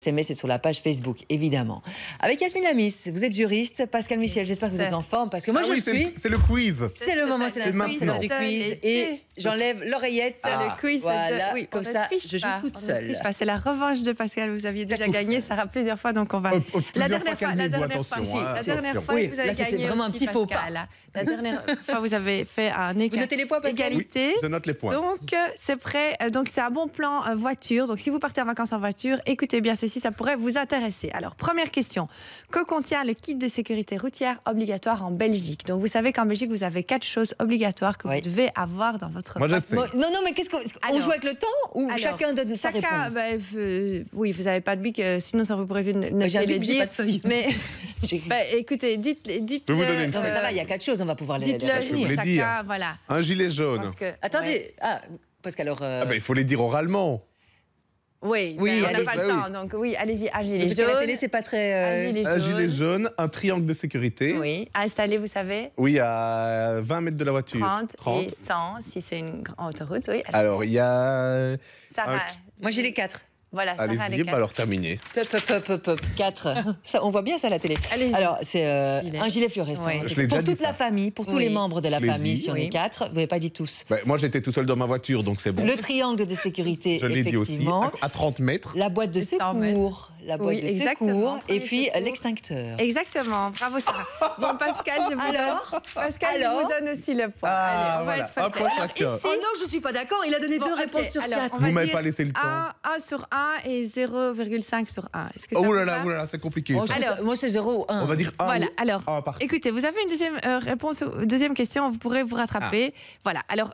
SMS, c'est sur la page Facebook, évidemment. Avec Yasmine Lamis, vous êtes juriste. Pascal Michel, j'espère que vous êtes en forme, parce que moi, je suis... C'est le quiz. C'est le moment, c'est l'instant, c'est l'heure du quiz. Et j'enlève l'oreillette. Le quiz, voilà, oui, comme ça, je joue toute seule. C'est la revanche de Pascal, vous aviez déjà gagné, ça rappelle plusieurs fois, donc on va... La dernière fois, vous avez gagné vraiment un petit faux pas. La dernière fois, vous avez fait un Vous notez les points, Pascal? égalité. Oui, je note les points. Donc, c'est prêt. Donc, c'est un bon plan voiture. Donc, si vous partez en vacances en voiture, écoutez bien ceci, ça pourrait vous intéresser. Alors, première question. Que contient le kit de sécurité routière obligatoire en Belgique? Donc, vous savez qu'en Belgique, vous avez 4 choses obligatoires que vous devez avoir dans votre... Moi, je sais. Non, mais qu'est-ce qu'on joue avec le temps ou chacun donne sa réponse? Oui, vous n'avez pas de bic, sinon ça vous pourrait noter les dire. Pas de feuille. Mais écoutez, dites. Je peux vous donner une Non, mais ça va, il y a 4 choses, on va pouvoir les Dites-le, les dire. chacun, voilà. Un gilet jaune. Parce que, Attendez, parce qu'alors... Il faut les dire oralement. Oui, on n'a pas le temps, donc oui, allez-y, un gilet Parce que jaune. la télé, c'est pas très... Un gilet jaune, un triangle de sécurité. Oui, à installer, vous savez. Oui, à 20 mètres de la voiture. 30 et 100, si c'est une grande autoroute, oui. Alors, il y a... Sarah. Moi, j'ai les 4. Voilà, Sarah, les Allez-y, 4. alors terminez. 4. Ça, on voit bien ça à la télé. Allez-y. Alors, c'est un gilet fluorescent. Oui. Je l'ai déjà Pour dit, toute la ça. famille, pour tous Oui. les membres de la Je l'ai famille, dit. si on est 4. Vous n'avez pas dit tous. Moi, j'étais tout seul dans ma voiture, donc c'est bon. Le triangle de sécurité, Je l'ai dit aussi, effectivement. à 30 mètres. La boîte de 100 secours. La boîte Oui, de exactement. secours. Et Premier puis secours. l'extincteur. Exactement, bravo Sarah. Bon, Pascal, je vous donne aussi le point. Allez, on va être un point chacun. Oh non, je ne suis pas d'accord. Il a donné 2 réponses sur 4. Vous m'avez pas laissé le temps. 1 sur 1 et 0,5 sur 1. Est-ce que ça Oh vous là va? là, c'est compliqué. Moi, ça. moi, c'est 0 ou 1. On va dire 1. Voilà, alors, par... écoutez, vous avez une deuxième réponse, deuxième question, vous pourrez vous rattraper. Voilà, alors,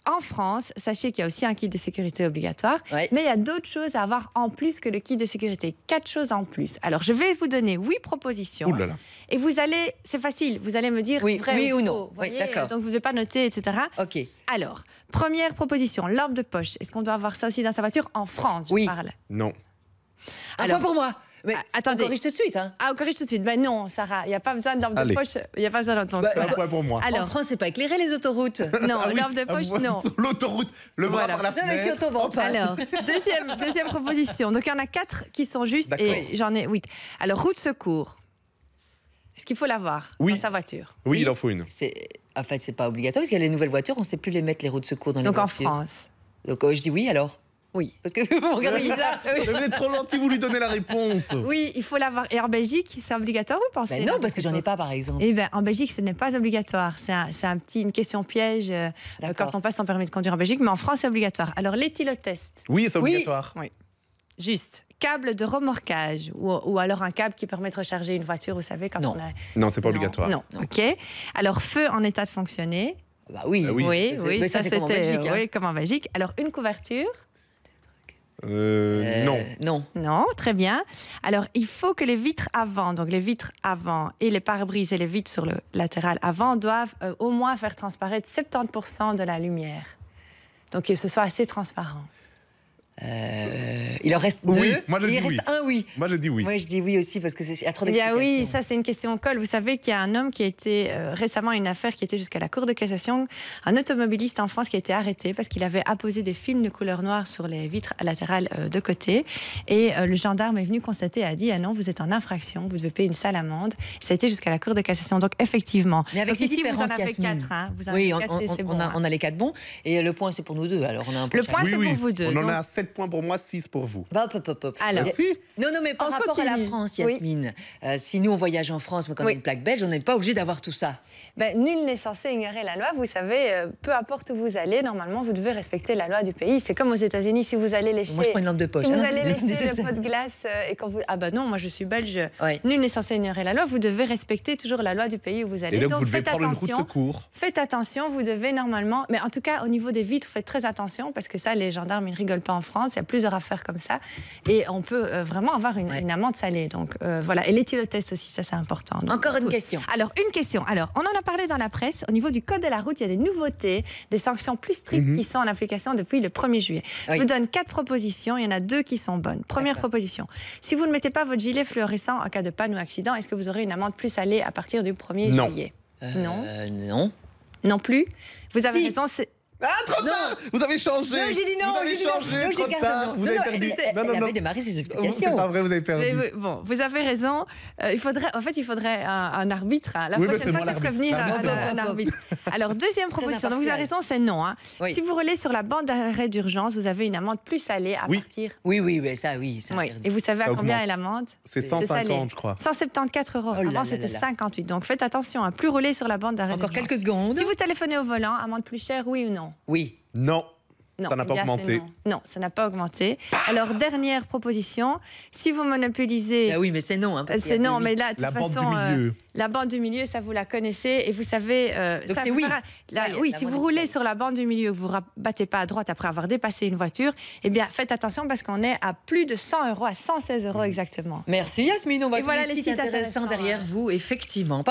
en France, sachez qu'il y a aussi un kit de sécurité obligatoire, mais il y a d'autres choses à avoir en plus que le kit de sécurité. 4 choses en plus. Alors, je vais vous donner 8 propositions. Ouh là là. Et vous allez, c'est facile, vous allez me dire oui ou non. Vous voyez, d'accord. donc, vous ne devez pas noter, etc. OK. Alors, première proposition, lampe de poche. Est-ce qu'on doit avoir ça aussi dans sa voiture en France, je parle? Non. Un Alors, point pour moi. Mais attendez. on corrige tout de suite. Hein. Ah, on corrige tout de suite. Ben non, Sarah, il n'y a pas besoin de lampe de poche. Il n'y a pas besoin d'entendre ça. Un point pour moi. Alors, en France, c'est pas éclairé les autoroutes. Non, lampe de poche, non. Sur l'autoroute, le bras par la Non, mais si fenêtre. autobahn, pas. Alors, deuxième proposition. Donc, il y en a 4 qui sont justes et j'en ai 8. Alors, roue de secours. Est-ce qu'il faut l'avoir dans sa voiture? Oui, il en faut une. En fait, c'est pas obligatoire parce qu'il y a les nouvelles voitures, on ne sait plus les mettre les roues de secours dans les voitures. Donc, en France? Donc, je dis oui alors. Oui. Parce que vous regardez ça. Vous êtes trop gentil, vous lui donnez la réponse. Oui, il faut l'avoir. Et en Belgique, c'est obligatoire, vous pensez? Ben non, parce que j'en ai pas, par exemple. Eh bien, en Belgique, ce n'est pas obligatoire. C'est une question piège quand on passe son permis de conduire en Belgique, mais en France, c'est obligatoire. Alors, l'éthylotest. Oui, c'est obligatoire. Oui. Juste. Câble de remorquage ou alors un câble qui permet de recharger une voiture, vous savez, quand on a... Non, c'est pas obligatoire. Non, ok. Alors, feu en état de fonctionner. Bah oui. Oui, Mais ça, c'est comme en Belgique. Hein. Oui, comme en Belgique. Alors, une couverture. Non. Non. Non, très bien. Alors, il faut que les vitres avant, donc les vitres avant et les pare-brises et les vitres sur le latéral avant doivent au moins faire transparaître 70% de la lumière. Donc, que ce soit assez transparent. Il en reste 2. Oui, moi je dis il reste un oui. Moi je dis oui. Moi je dis oui aussi parce que il y a trop Bien d'explications. oui, ça c'est une question colle. Vous savez qu'il y a un homme qui a été récemment une affaire qui était jusqu'à la Cour de cassation, un automobiliste en France qui a été arrêté parce qu'il avait apposé des films de couleur noire sur les vitres latérales de côté. Et le gendarme est venu constater et a dit ah non, vous êtes en infraction, vous devez payer une sale amende. Ça a été jusqu'à la Cour de cassation. Donc effectivement. Mais avec donc, ici, vous en avez Yasmine. 4. Hein. Vous en oui, avez 4, c'est bon. on a les 4 bons et le point c'est pour nous deux. Alors on a un point. Le point c'est pour vous deux. On en donc... a 7 points pour moi, 6 pour vous. Alors, non, mais par rapport à la France, Yasmine, si nous on voyage en France, mais quand on a une plaque belge, on n'est pas obligé d'avoir tout ça. Ben, nul n'est censé ignorer la loi. Vous savez, peu importe où vous allez, normalement, vous devez respecter la loi du pays. C'est comme aux États-Unis, si vous allez lécher... Moi, je prends une lampe de poche. Si vous allez lécher le pot de glace et quand vous... Ah ben non, moi je suis belge. Oui. Nul n'est censé ignorer la loi. Vous devez respecter toujours la loi du pays où vous allez. Et donc vous devez faites prendre une attention. roue de secours. Faites attention, vous devez normalement... Mais en tout cas, au niveau des vitres, faites très attention parce que ça, les gendarmes, ils ne rigolent pas en France. Il y a plusieurs affaires comme ça. Et on peut vraiment avoir une amende salée. Donc voilà. Et l'éthylotest aussi, ça c'est important. Donc, encore une question. Alors, une question. Alors, on en a parlé dans la presse. Au niveau du code de la route, il y a des nouveautés, des sanctions plus strictes qui sont en application depuis le 1er juillet. Je vous donne 4 propositions. Il y en a 2 qui sont bonnes. Première proposition. Si vous ne mettez pas votre gilet fluorescent en cas de panne ou accident, est-ce que vous aurez une amende plus salée à partir du 1er juillet? Non. Non. Non plus. Vous avez raison. Ah, trop tard. Vous avez changé. Non, j'ai dit non. Vous avez changé, non, trop j'ai tard. non. Vous avez perdu. Elle avait démarré ses C'est explications. pas vrai, vous avez perdu. Bon, vous avez raison. Il faudrait un arbitre. Hein. La Oui, mais prochaine fois, c'est je moi ferai venir l'arbitre. un arbitre. Alors, deuxième proposition. Donc, vous avez raison, c'est non. Hein. Oui. Si vous roulez sur la bande d'arrêt d'urgence, vous avez une amende plus salée à partir. Oui, mais ça, oui. Ça Oui. Et vous savez à Ça combien augmente. est l'amende? C'est 150, je crois. 174 €. Oh là Avant, là c'était là là. 58. Donc, faites attention à plus rouler sur la bande d'arrêt Encore d'urgence. quelques secondes. Si vous téléphonez au volant, amende plus chère, oui ou non? Oui. Non. Non, Ça n'a pas eh bien, augmenté. c'est non, ça n'a pas augmenté. Alors, dernière proposition, si vous monopolisez... Ah oui, mais c'est non. Hein, parce qu'il y a C'est non, deux mais là, de toute La bande façon, du milieu. la bande du milieu, ça vous la connaissez et vous savez. Donc ça c'est vous oui. fera- oui, la si bande vous du roulez milieu. sur la bande du milieu, vous ne battez pas à droite après avoir dépassé une voiture, eh bien, faites attention parce qu'on est à plus de 100 €, à 116 € exactement. Merci Yasmine, on va Et tous voilà les les sites sites intéressants intéressants, derrière vous, effectivement.